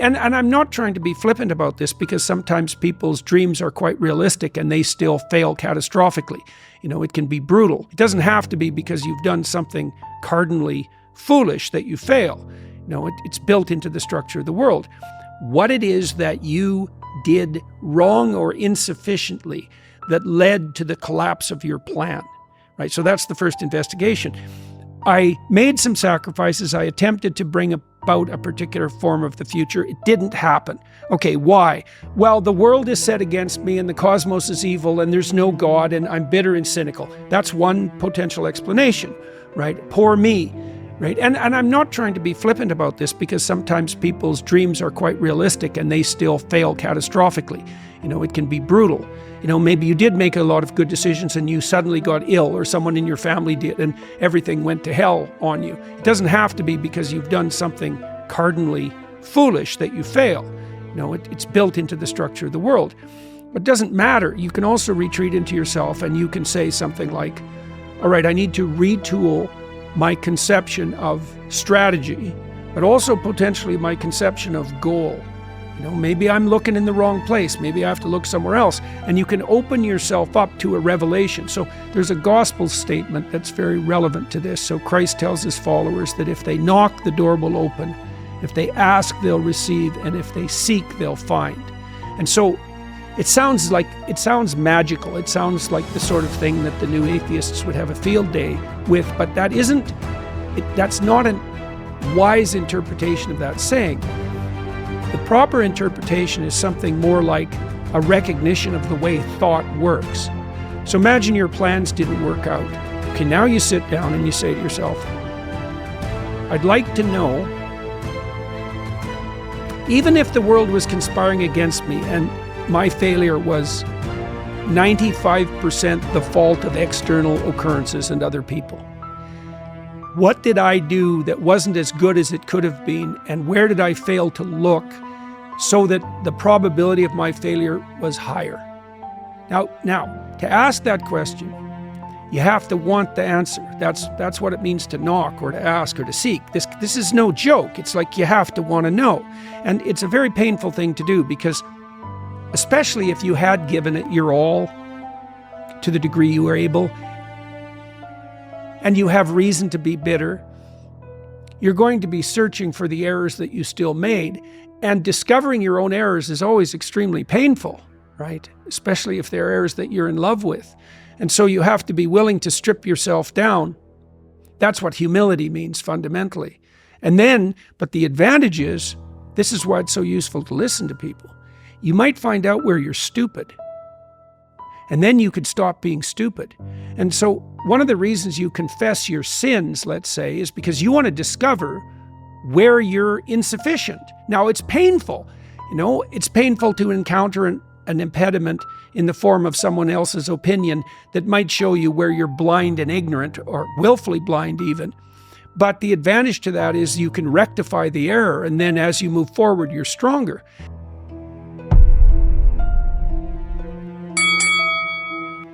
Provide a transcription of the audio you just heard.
And I'm not trying to be flippant about this, because sometimes people's dreams are quite realistic and they still fail catastrophically. It can be brutal. It doesn't have to be because you've done something cardinally foolish that you fail. It's built into the structure of the world. What it is that you did wrong or insufficiently that led to the collapse of your plan, right? So that's the first investigation. I made some sacrifices. I attempted to bring about a particular form of the future. It didn't happen. Okay, why? Well, the world is set against me and the cosmos is evil and there's no God and I'm bitter and cynical. That's one potential explanation, right? Poor me, right? And I'm not trying to be flippant about this, because sometimes people's dreams are quite realistic and they still fail catastrophically. It can be brutal. Maybe you did make a lot of good decisions and you suddenly got ill, or someone in your family did, and everything went to hell on you. It doesn't have to be because you've done something cardinally foolish that you fail. It's built into the structure of the world. But it doesn't matter. You can also retreat into yourself and you can say something like, all right, I need to retool my conception of strategy, but also potentially my conception of goal. Maybe I'm looking in the wrong place. Maybe I have to look somewhere else. And you can open yourself up to a revelation. So there's a gospel statement that's very relevant to this. So Christ tells his followers that if they knock, the door will open. If they ask, they'll receive. And if they seek, they'll find. And so it sounds magical. It sounds like the sort of thing that the new atheists would have a field day with. But that's not a wise interpretation of that saying. The proper interpretation is something more like a recognition of the way thought works. So imagine your plans didn't work out. Okay, now you sit down and you say to yourself, I'd like to know, even if the world was conspiring against me and my failure was 95% the fault of external occurrences and other people, what did I do that wasn't as good as it could have been, and where did I fail to look so that the probability of my failure was higher? Now, to ask that question, you have to want the answer. That's what it means to knock or to ask or to seek. This is no joke. It's like you have to want to know. And it's a very painful thing to do, because especially if you had given it your all to the degree you were able, and you have reason to be bitter, you're going to be searching for the errors that you still made. And discovering your own errors is always extremely painful, right? Especially if they're errors that you're in love with. And so you have to be willing to strip yourself down. That's what humility means fundamentally. And then, but the advantage is, this is why it's so useful to listen to people. You might find out where you're stupid. And then you could stop being stupid. And so one of the reasons you confess your sins, let's say, is because you want to discover where you're insufficient. Now, it's painful. It's painful to encounter an impediment in the form of someone else's opinion that might show you where you're blind and ignorant, or willfully blind even. But the advantage to that is you can rectify the error, and then as you move forward, you're stronger.